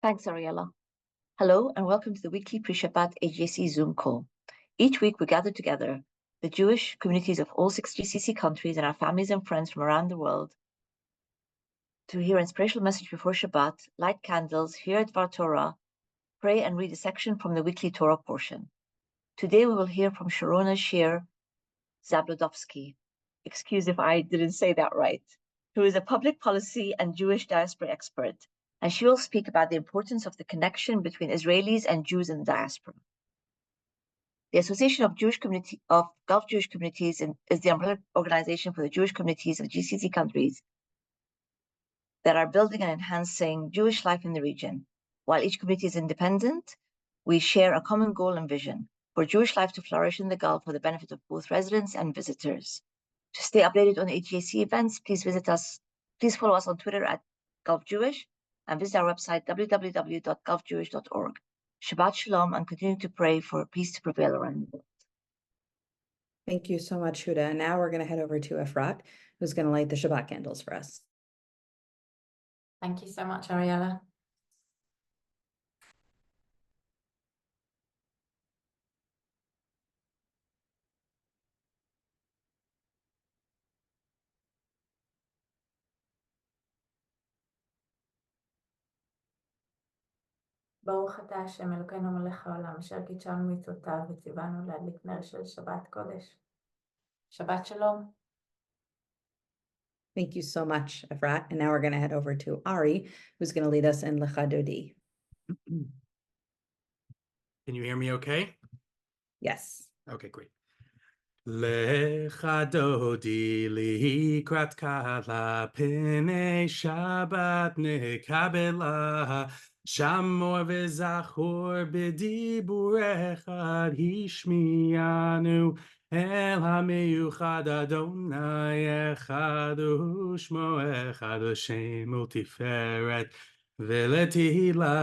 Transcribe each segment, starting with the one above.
Thanks, Ariella. Hello, and welcome to the weekly Pre-Shabbat AGJC Zoom call. Each week, we gather together, the Jewish communities of all 6 GCC countries and our families and friends from around the world, to hear an inspirational message before Shabbat, light candles, hear Dvar Torah, pray and read a section from the weekly Torah portion. Today, we will hear from Sharona Shir Zabludovsky. Excuse if I didn't say that right, who is a public policy and Jewish diaspora expert, and she will speak about the importance of the connection between Israelis and Jews in the diaspora. The Association of Gulf Jewish Communities is the umbrella organization for the Jewish communities of GCC countries that are building and enhancing Jewish life in the region. While each community is independent, we share a common goal and vision for Jewish life to flourish in the Gulf for the benefit of both residents and visitors. To stay updated on AGJC events, please follow us on Twitter at Gulf Jewish and visit our website www.gulfjewish.org. Shabbat Shalom, and continue to pray for peace to prevail around the world. Thank you so much, Huda. And now we're going to head over to Efrat, who's going to light the Shabbat candles for us. Thank you so much, Ariella. ברוך אתה השם אלוקינו מלך העולם, אשר קידשנו מצוותיו וציוונו להדליק נר של שבת קודש. שבת שלום. Thank you so much, Efrat. And now we're going to head over to Ari, who's going to lead us in Lecha Dodi. Can you hear me okay? Yes. Okay, great. Lecha Dodi likrat kala pnei Shabbat nekabela Shamor v'zachor b'diburecha hishmianu El ha-meyuchad Adonai echad hu shmo echad Shemo tiferet Ve'letihila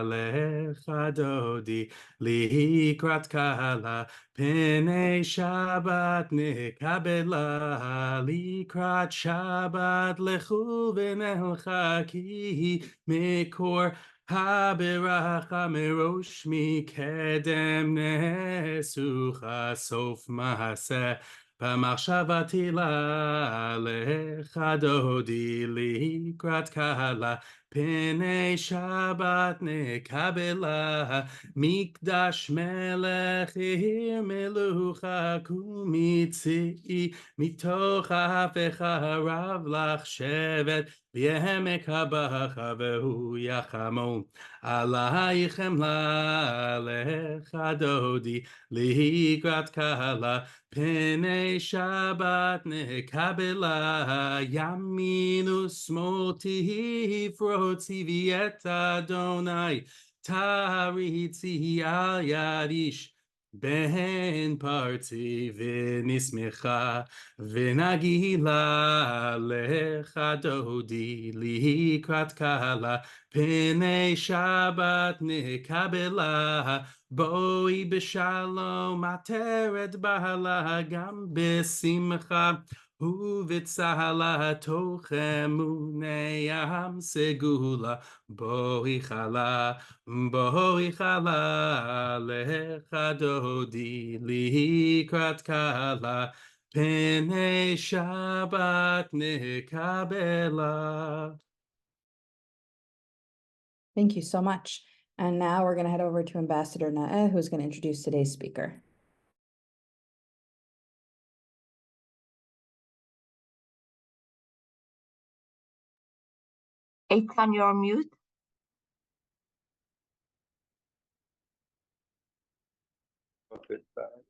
lecha dodi likrat kala pnei Shabbat nekabela likrat Shabbat lechu v'nelcha ki mikor haberacha merosh mikedem nesucha sof mahaseh במחשבתי לך דודי לקראת קהלה פני שבת נקבלה מקדש מלך עיר מלוכה קומיצי מתוך ההפך הרב לך שבט בעמק הבכה והוא יחמו עלייך חמלה לך דודי לקראת קהלה פני שבת נקבלה ימין ושמאל תפרוצי ואת אדוני תריצי על יד איש בן פרצי ונשמחה ונגילה לך דודי לקראת קהלה פני שבת נקבלה בואי בשלום עטרת בעלה גם בשמחה ובצהלה תוך אמוני עם סגולה בואי חלה לך דודי לקראת קהלה פני שבת נקבלה. Thank you so much. And now we're going to head over to Ambassador Naeh, who's going to introduce today's speaker. Eitan, you're on mute.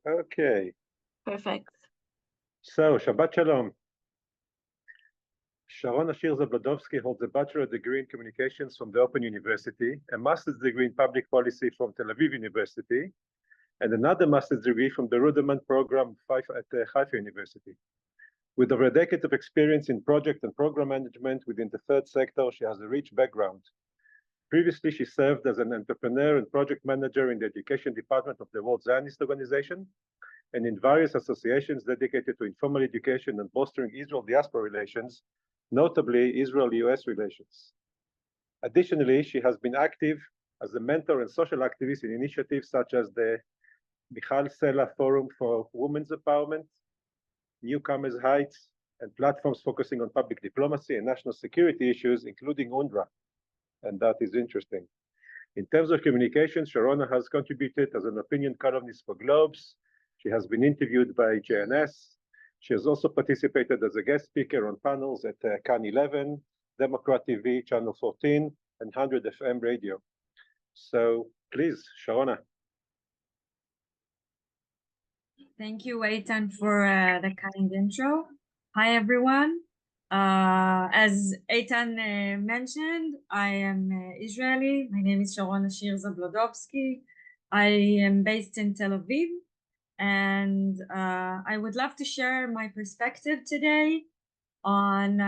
Okay. Perfect. So, Shabbat Shalom. Sharon Ashir Zabludovsky holds a bachelor's degree in communications from the Open University, a master's degree in public policy from Tel Aviv University, and another master's degree from the Rudiment program at Haifa University. With over a decade of experience in project and program management within the third sector, she has a rich background. Previously, she served as an entrepreneur and project manager in the education department of the World Zionist Organization and in various associations dedicated to informal education and fostering Israel-diaspora relations, notably Israel-US relations. Additionally, she has been active as a mentor and social activist in initiatives such as the Michal Sela Forum for Women's Empowerment, Newcomers Heights, and platforms focusing on public diplomacy and national security issues, including UNRWA. And that is interesting. In terms of communication, Sharona has contributed as an opinion columnist for Globes. She has been interviewed by JNS. She has also participated as a guest speaker on panels at Can 11, Democrat TV, Channel 14, and 100 FM radio. So please, Sharona. Thank you, Eitan, for the kind intro. Hi, everyone. As Eitan mentioned, I am Israeli. My name is Sharona Shir Zablodovsky. I am based in Tel Aviv, and I would love to share my perspective today on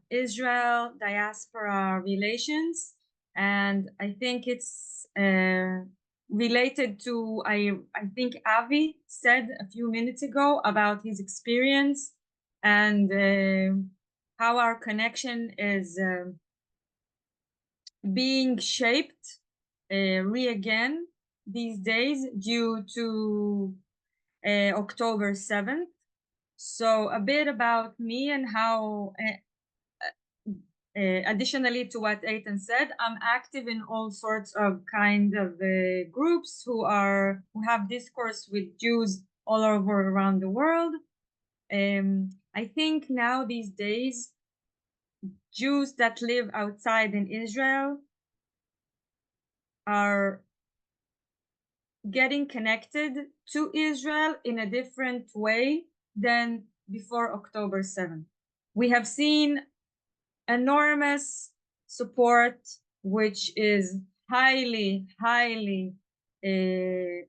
Israel diaspora relations. And I think it's related to, I think Avi said a few minutes ago about his experience and how our connection is being shaped again these days due to October 7th. So a bit about me and how, additionally to what Eitan said, I'm active in all sorts of kind of groups who have discourse with Jews all over around the world. I think now these days, Jews that live outside in Israel are getting connected to Israel in a different way than before October 7th. We have seen enormous support, which is highly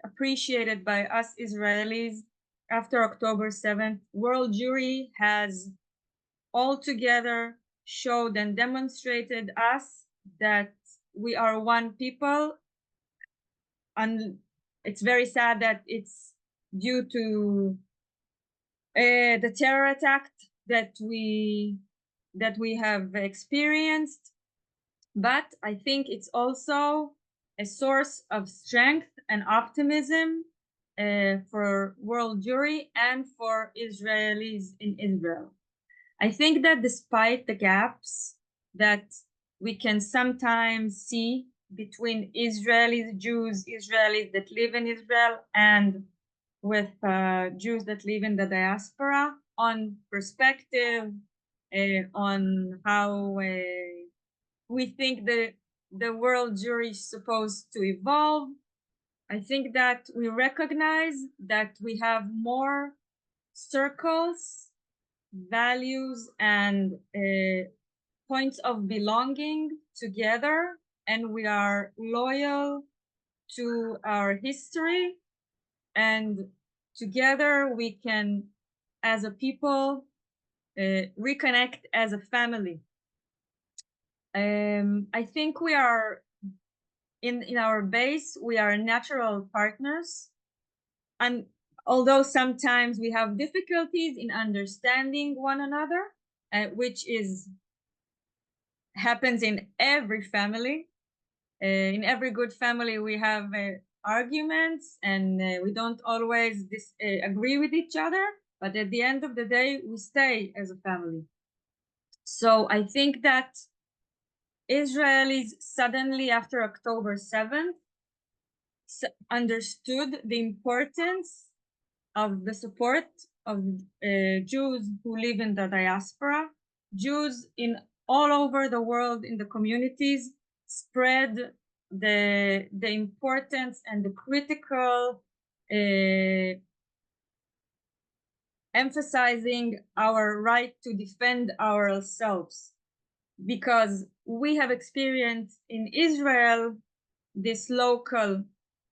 appreciated by us Israelis after October 7th. World Jewry has altogether showed and demonstrated us that we are one people. And it's very sad that it's due to the terror attack that we have experienced, but I think it's also a source of strength and optimism for World Jewry and for Israelis in Israel. I think that despite the gaps that we can sometimes see between Israelis, Jews, Israelis that live in Israel, and with Jews that live in the diaspora, on perspective, on how we think the world Jewry is supposed to evolve. I think that we recognize that we have more circles, values, and points of belonging together, and we are loyal to our history, and together we can, as a people, reconnect as a family. I think we are in our base, we are natural partners, and although sometimes we have difficulties in understanding one another, which happens in every family. In every good family, we have arguments, and we don't always agree with each other, but at the end of the day, we stay as a family. So I think that Israelis suddenly, after October 7th, understood the importance of the support of Jews who live in the diaspora. Jews in all over the world in the communities spread the importance and the critical emphasizing our right to defend ourselves, because we have experienced in Israel this local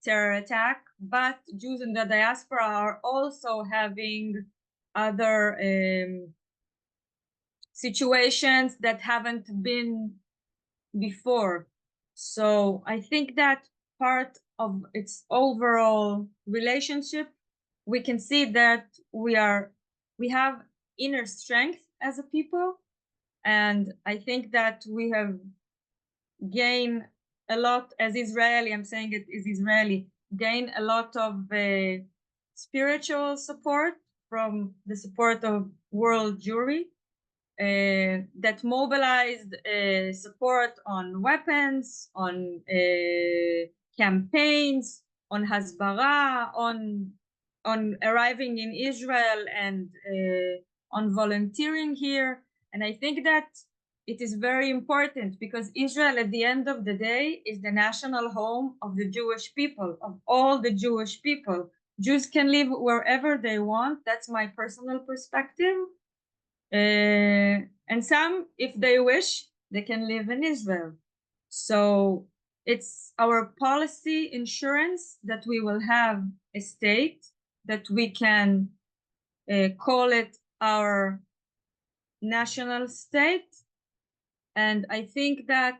terror attack, but Jews in the diaspora are also having other situations that haven't been before. So I think that part of its overall relationship, we can see that we have inner strength as a people, and I think that we have gain a lot, as Israeli, I'm saying it is Israeli, gain a lot of spiritual support from the support of World Jewry, that mobilized support on weapons, on campaigns, on hasbara, on arriving in Israel, and on volunteering here. And I think that it is very important because Israel, at the end of the day, is the national home of the Jewish people, of all the Jewish people. Jews can live wherever they want. That's my personal perspective. And some, if they wish, they can live in Israel. So it's our policy insurance that we will have a state that we can call it our national state. And I think that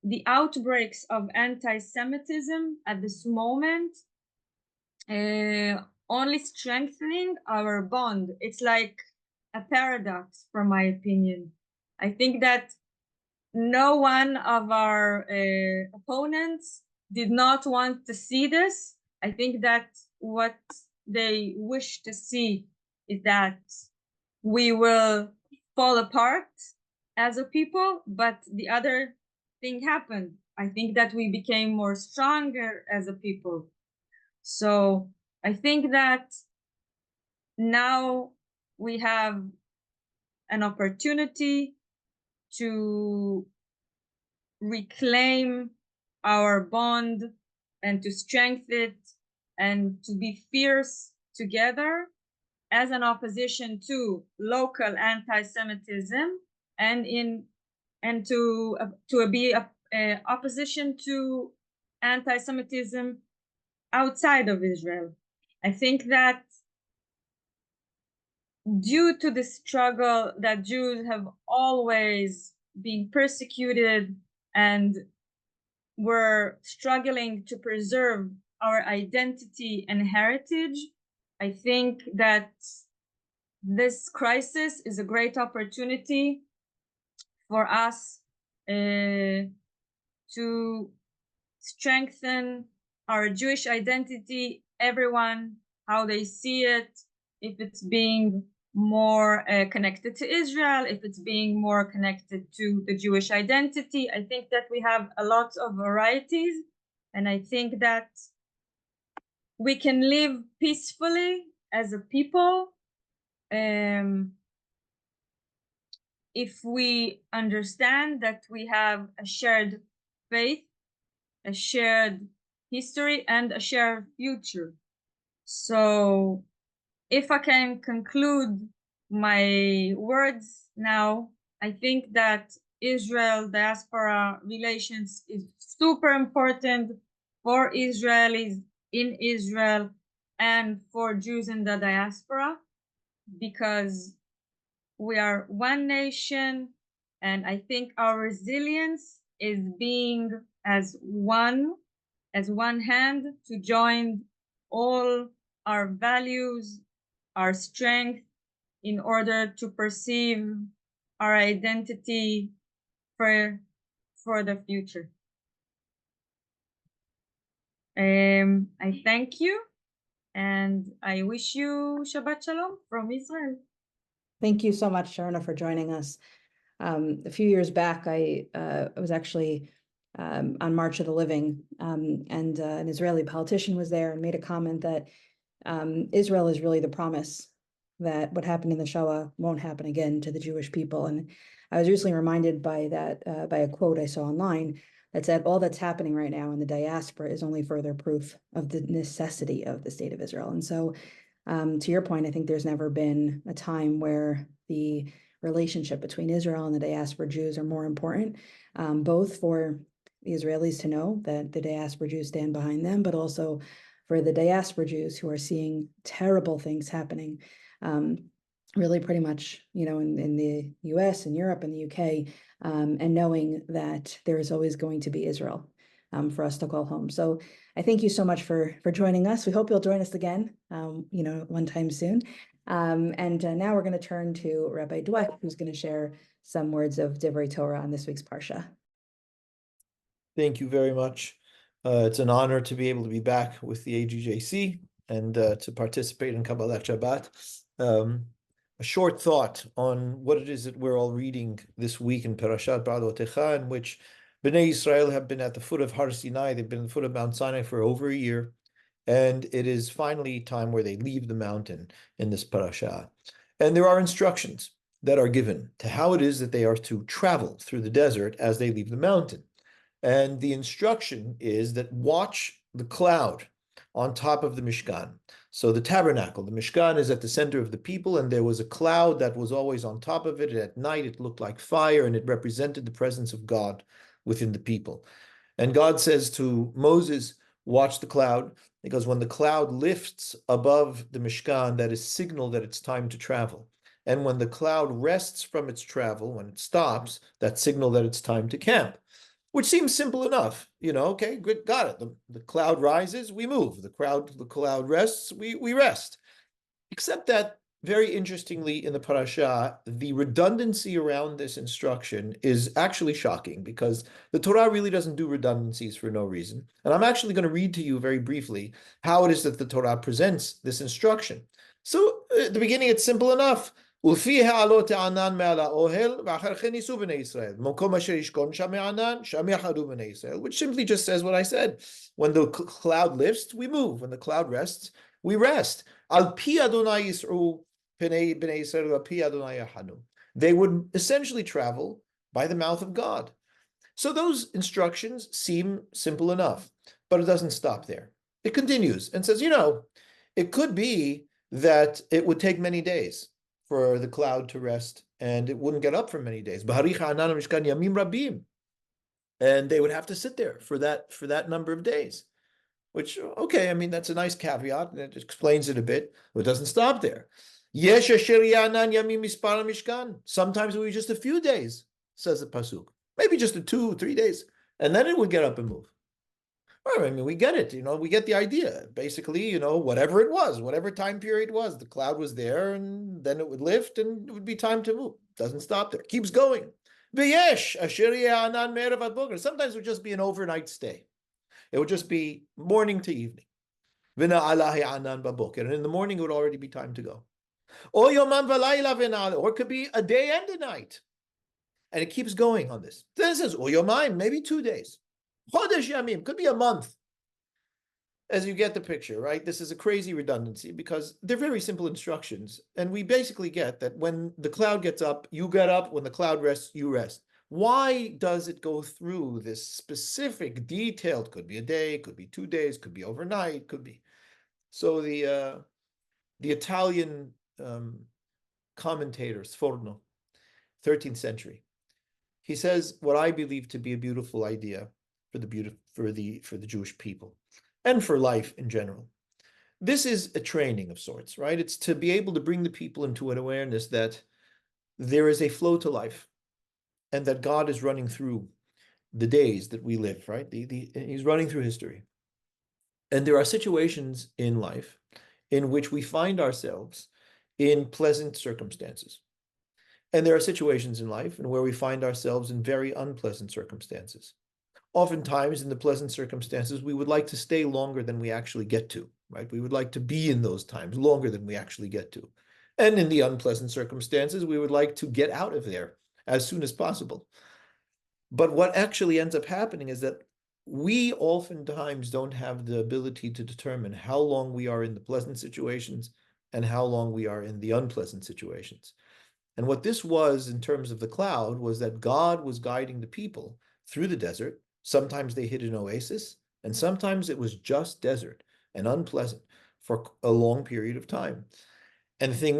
the outbreaks of anti-Semitism at this moment only strengthening our bond. It's like a paradox, from my opinion. I think that no one of our opponents did not want to see this. I think that what they wish to see is that we will fall apart as a people, but the other thing happened. I think that we became more stronger as a people. So I think that now we have an opportunity to reclaim our bond and to strengthen it and to be fierce together as an opposition to local anti-Semitism and to be a opposition to anti-Semitism outside of Israel. I think that due to the struggle that Jews have always been persecuted and were struggling to preserve our identity and heritage, I think that this crisis is a great opportunity for us to strengthen our Jewish identity, everyone, how they see it, if it's being more connected to Israel, if it's being more connected to the Jewish identity. I think that we have a lot of varieties, and I think that we can live peacefully as a people if we understand that we have a shared faith, a shared history, and a shared future. So if I can conclude my words now, I think that Israel diaspora relations is super important for Israelis in Israel and for Jews in the diaspora, because we are one nation, and I think our resilience is being as one hand to join all our values, our strength, in order to perceive our identity for the future. I thank you, and I wish you Shabbat Shalom from Israel. Thank you so much, Sharna, for joining us. A few years back, I was actually on March of the Living, and an Israeli politician was there and made a comment that Israel is really the promise that what happened in the Shoah won't happen again to the Jewish people. And I was recently reminded by that by a quote I saw online that said, all that's happening right now in the diaspora is only further proof of the necessity of the state of Israel. And so to your point, I think there's never been a time where the relationship between Israel and the diaspora Jews are more important, both for the Israelis to know that the diaspora Jews stand behind them, but also for the diaspora Jews who are seeing terrible things happening, really pretty much, in the US and Europe and the UK, and knowing that there is always going to be Israel for us to call home. So I thank you so much for joining us. We hope you'll join us again, one time soon. And now we're going to turn to Rabbi Dweck, who's going to share some words of Divrei Torah on this week's Parsha. Thank you very much. It's an honor to be able to be back with the AGJC and to participate in Kabbalat Shabbat. A short thought on what it is that we're all reading this week in Parashat Ba'alotecha, in which Bnei Israel have been at the foot of Har Sinai. They've been at the foot of Mount Sinai for over a year, and it is finally time where they leave the mountain in this parasha. And there are instructions that are given to how it is that they are to travel through the desert as they leave the mountain. And the instruction is that watch the cloud on top of the Mishkan. So the tabernacle, the Mishkan, is at the center of the people, and there was a cloud that was always on top of it. At night, it looked like fire, and it represented the presence of God within the people. And God says to Moses, watch the cloud, because when the cloud lifts above the Mishkan, that is signal that it's time to travel. And when the cloud rests from its travel, when it stops, that's signal that it's time to camp. Which seems simple enough, okay, good, got it. The cloud rises, we move. The cloud rests, we rest. Except that, very interestingly, in the parasha, the redundancy around this instruction is actually shocking, because the Torah really doesn't do redundancies for no reason. And I'm actually going to read to you very briefly how it is that the Torah presents this instruction. So at the beginning, it's simple enough. Which simply just says what I said. When the cloud lifts, we move. When the cloud rests, we rest. They would essentially travel by the mouth of God. So those instructions seem simple enough, but it doesn't stop there. It continues and says, it could be that it would take many days for the cloud to rest, and it wouldn't get up for many days. And they would have to sit there for that number of days. Which, okay, I mean, that's a nice caveat, and it explains it a bit, but it doesn't stop there. Sometimes it would be just a few days, says the Pasuk. Maybe just 2-3 days, and then it would get up and move. Well, I mean, we get it, we get the idea. Basically, whatever it was, whatever time period it was, the cloud was there, and then it would lift, and it would be time to move. Doesn't stop there, keeps going. Sometimes it would just be an overnight stay. It would just be morning to evening. And in the morning, it would already be time to go. Or it could be a day and a night. And it keeps going on this. Then it says, maybe 2 days. Could be a month. As you get the picture, right? This is a crazy redundancy because they're very simple instructions. And we basically get that when the cloud gets up, you get up. When the cloud rests, you rest. Why does it go through this specific detailed, could be a day, could be 2 days, could be overnight, could be. So the Italian commentator, Sforno, 13th century, he says what I believe to be a beautiful idea for the Jewish people and for life in general. This is a training of sorts, right? It's to be able to bring the people into an awareness that there is a flow to life, and that God is running through the days that we live, right? He's running through history. And there are situations in life in which we find ourselves in pleasant circumstances. And there are situations in life where we find ourselves in very unpleasant circumstances. Oftentimes, in the pleasant circumstances, we would like to stay longer than we actually get to, right? We would like to be in those times longer than we actually get to. And in the unpleasant circumstances, we would like to get out of there as soon as possible. But what actually ends up happening is that we oftentimes don't have the ability to determine how long we are in the pleasant situations and how long we are in the unpleasant situations. And what this was in terms of the cloud was that God was guiding the people through the desert. Sometimes they hit an oasis, and sometimes it was just desert and unpleasant for a long period of time. And the thing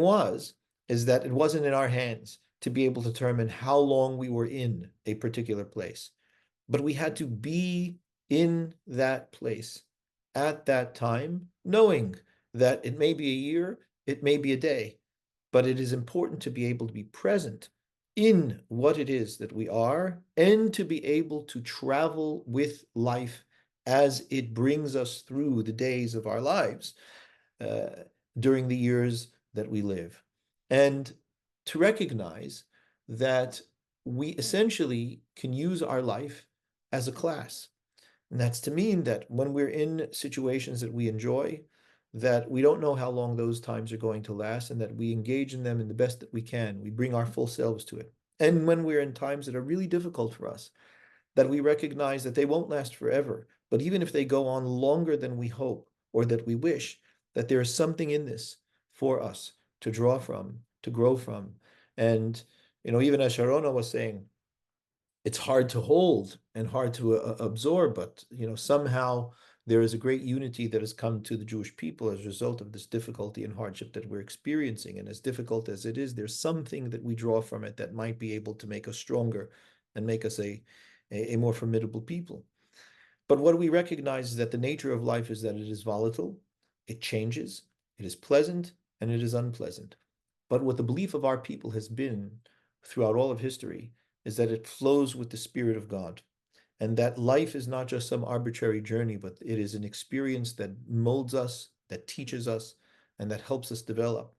is that it wasn't in our hands to be able to determine how long we were in a particular place. But we had to be in that place at that time, knowing that it may be a year, it may be a day, but it is important to be able to be present in what it is that we are and to be able to travel with life as it brings us through the days of our lives during the years that we live. And to recognize that we essentially can use our life as a class. And that's to mean that when we're in situations that we enjoy, that we don't know how long those times are going to last, and that we engage in them in the best that we can. We bring our full selves to it. And when we're in times that are really difficult for us, that we recognize that they won't last forever, but even if they go on longer than we hope or that we wish, that there is something in this for us to draw from, to grow from. And, even as Sharona was saying, it's hard to hold and hard to absorb, but, somehow there is a great unity that has come to the Jewish people as a result of this difficulty and hardship that we're experiencing. And as difficult as it is, there's something that we draw from it that might be able to make us stronger and make us a more formidable people. But what we recognize is that the nature of life is that it is volatile, it changes, it is pleasant, and it is unpleasant. But what the belief of our people has been throughout all of history is that it flows with the Spirit of God, and that life is not just some arbitrary journey, but it is an experience that molds us, that teaches us, and that helps us develop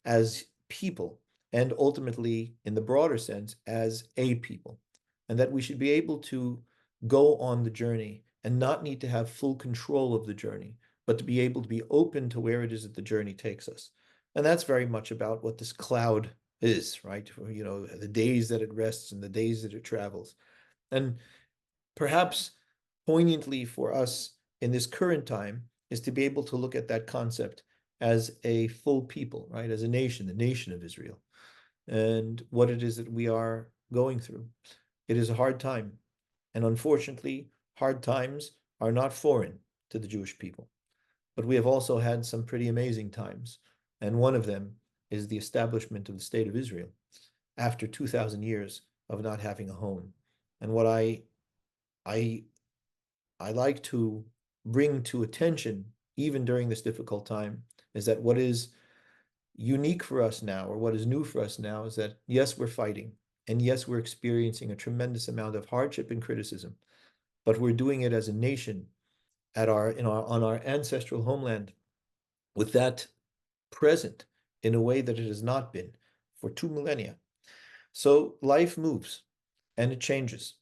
as people, and ultimately, in the broader sense, as a people. And that we should be able to go on the journey and not need to have full control of the journey, but to be able to be open to where it is that the journey takes us. And that's very much about what this cloud is, right? The days that it rests and the days that it travels. And perhaps poignantly for us in this current time is to be able to look at that concept as a full people, right? As a nation, the nation of Israel, and what it is that we are going through. It is a hard time. And unfortunately, hard times are not foreign to the Jewish people. But we have also had some pretty amazing times. And one of them is the establishment of the State of Israel after 2,000 years of not having a home. And what I like to bring to attention, even during this difficult time, is that what is unique for us now, or what is new for us now, is that yes, we're fighting, and yes, we're experiencing a tremendous amount of hardship and criticism, but we're doing it as a nation on our ancestral homeland, with that present in a way that it has not been for 2 millennia. So life moves and it changes,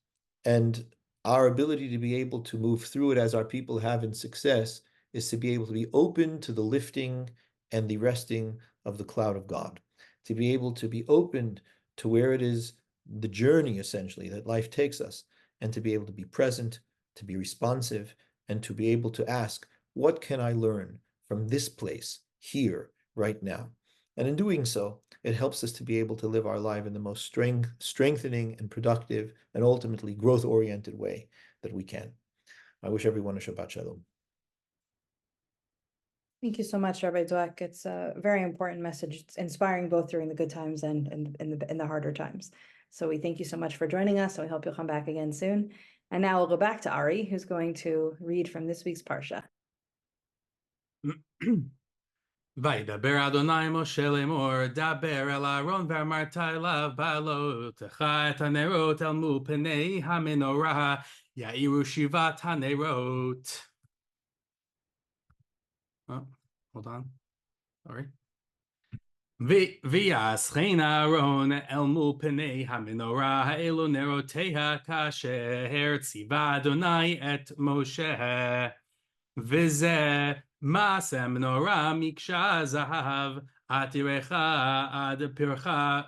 and our ability to be able to move through it as our people have in success is to be able to be open to the lifting and the resting of the cloud of God, to be able to be open to where it is the journey essentially that life takes us, and to be able to be present, to be responsive, and to be able to ask, what can I learn from this place here right now? And in doing so, it helps us to be able to live our life in the most strengthening and productive and ultimately growth-oriented way that we can. I wish everyone a Shabbat Shalom. Thank you so much, Rabbi Dweck. It's a very important message. It's inspiring both during the good times and in the harder times. So we thank you so much for joining us, and we hope you'll come back again soon. And now we'll go back to Ari, who's going to read from this week's Parsha. וידבר אדוני משה לאמור, דבר אל אהרון ואמרת אליו, בעלותך את הנרות אל מול פני המנורה, יאירו שבעת הנרות. Oh, hold on. Sorry. ויעשכן אהרון אל מול פני המנורה, האלו נרותיה כאשר ציווה אדוני את משה. וזה מעשה מנורה מקשה זהב, עתירך עד פרחה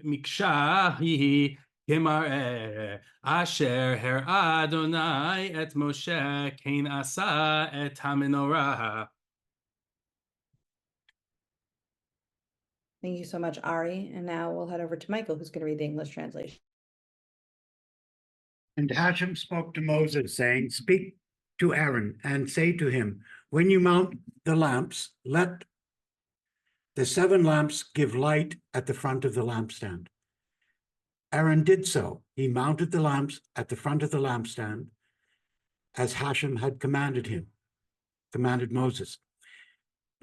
מקשה היא כמראה, אשר הראה אדוני את משה, כן עשה את המנורה. Thank you so much, Ari. And now we'll head over to Michael, who's going to read the English translation. And Hashem spoke to Moses, saying, speak to Aaron and say to him, when you mount the lamps, let the 7 lamps give light at the front of the lampstand. Aaron did so. He mounted the lamps at the front of the lampstand as Hashem had commanded Moses.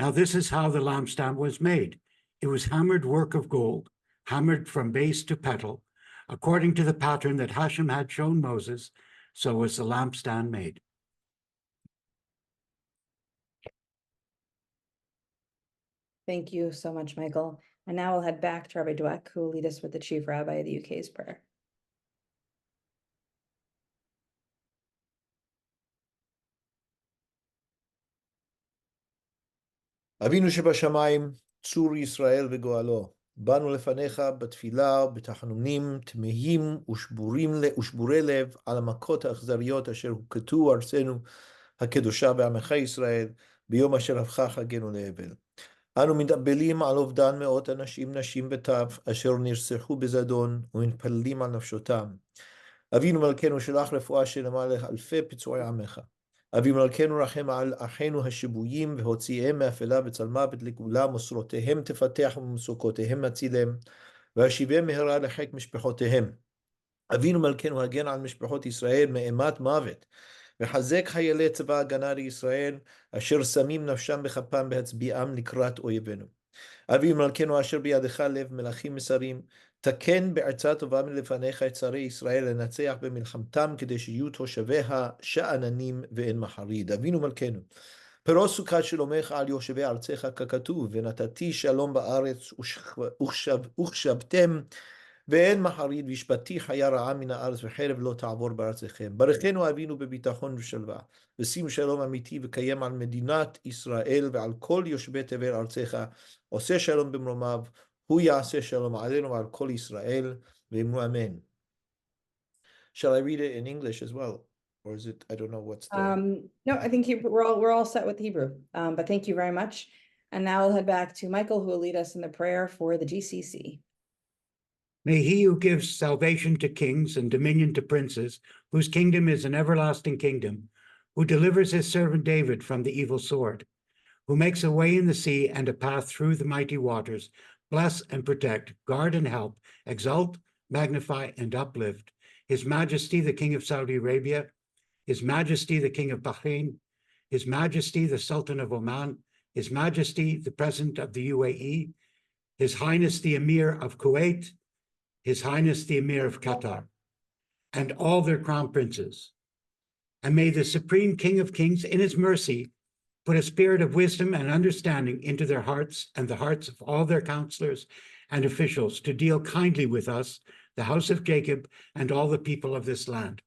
Now this is how the lampstand was made. It was hammered work of gold, hammered from base to petal, according to the pattern that Hashem had shown Moses, so was the lampstand made. Thank you so much, Michael. And now we'll head back to Rabbi Dweck, who will lead us with the Chief Rabbi of the UK's prayer. אבינו שבשמיים, צור ישראל וגואלו, באנו לפניך בתפילה ובתחנונים תמהים ושבורי לב על המכות האכזריות אשר הוכתו ארצנו הקדושה בעמך ישראל, ביום אשר הפכה חגנו לאבל. אנו מתאבלים על אובדן מאות אנשים, נשים וטף, אשר נרצחו בזדון, ומתפללים על נפשותם. אבינו מלכנו שלח רפואה שלמה לאלפי פצועי עמך. אבינו מלכנו רחם על אחינו השבויים, והוציאם מאפלה וצלמוות לגאולה, מסורותיהם תפתח ומצוקותיהם הצילם, והשיבם מהרה לחיק משפחותיהם. אבינו מלכנו הגן על משפחות ישראל מאימת מוות, וחזק חיילי צבא הגנה לישראל, אשר שמים נפשם בכפם בהצביעם לקראת אויבינו. אבינו מלכנו אשר בידך לב מלכים מסרים, תקן בעצה טובה מלפניך את שרי ישראל לנצח במלחמתם, כדי שיהיו תושביה שאננים ואין מחריד. אבינו מלכנו, פרוס סוכת שלומך על יושבי ארצך ככתוב, ונתתי שלום בארץ וכשבתם ואין מחריד, והשבתי חיה רעה מן הארץ, וחרב לא תעבור בארצכם. ברכנו אבינו בביטחון ושלווה, ושים שלום אמיתי וקיים על מדינת ישראל ועל כל יושבי תבל ארצך, עושה שלום במרומיו, הוא יעשה שלום עלינו ועל כל ישראל, ואמרו אמן. Shall I read it in English as well? Or is it, I don't know what's the... No, I think we're all set with Hebrew, but thank you very much. And now I'll head back to Michael, who will lead us in the prayer for the GCC. May he who gives salvation to kings and dominion to princes, whose kingdom is an everlasting kingdom, who delivers his servant David from the evil sword, who makes a way in the sea and a path through the mighty waters, bless and protect, guard and help, exalt, magnify, and uplift His Majesty the King of Saudi Arabia, His Majesty the King of Bahrain, His Majesty the Sultan of Oman, His Majesty the President of the UAE, His Highness the Emir of Kuwait, His Highness the Emir of Qatar, and all their crown princes. And may the Supreme King of Kings, in his mercy, put a spirit of wisdom and understanding into their hearts and the hearts of all their counselors and officials to deal kindly with us, the house of Jacob, and all the people of this land.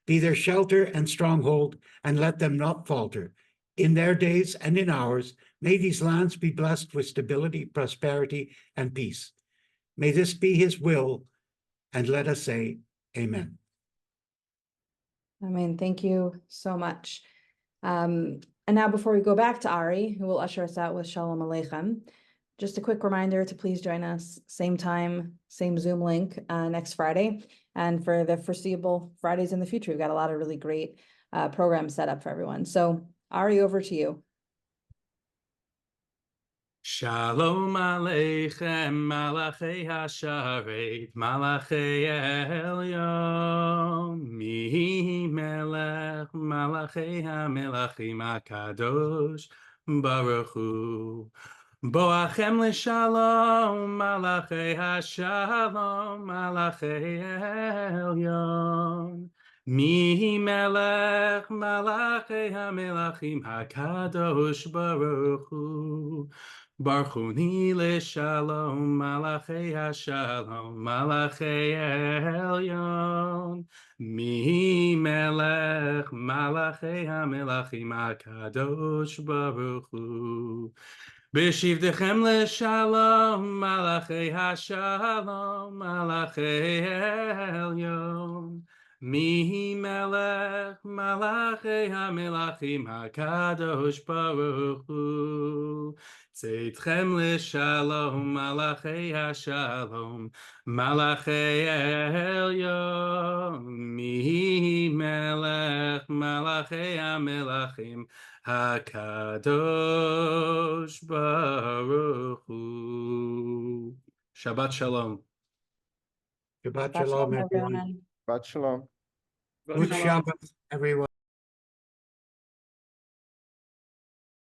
Be their shelter and stronghold, and let them not falter. In their days and in ours, may these lands be blessed with stability, prosperity, and peace. May this be his will, and let us say, Amen. Amen. Thank you so much. And now before we go back to Ari, who will usher us out with Shalom Aleichem, just a quick reminder to please join us same time, same Zoom link next Friday. And for the foreseeable Fridays in the future, we've got a lot of really great programs set up for everyone. So Ari, over to you. Shalom Aleichem, Malachei HaSharet, Malachei Elyon, Mi Melech, Malachei HaMelachim HaKadosh, Baruch Hu. Boachem l'shalom, Malachei HaShalom, Malachei Elyon. Mi Melech, Malachei HaMelachim HaKadosh, Baruch Hu. Barchuni l'shalom, Malachei HaShalom, Malachei Elyon. Mi Melech, Malachei HaMelachim HaKadosh, Baruch Hu. B'shivdechem l'shalom, Malachei HaShalom, Malachei Elyon. Mi Melech, Malachei HaMelachim HaKadosh, Baruch Hu. Tzedchem l'shalom, Malachei HaShalom, Malachei Elyon. Mi Melech, Malachei HaMelachim HaKadosh, Baruch Hu. Shabbat Shalom. Shabbat Shalom, everyone. everyone. Shabbat Shalom. Good Shabbat, everyone.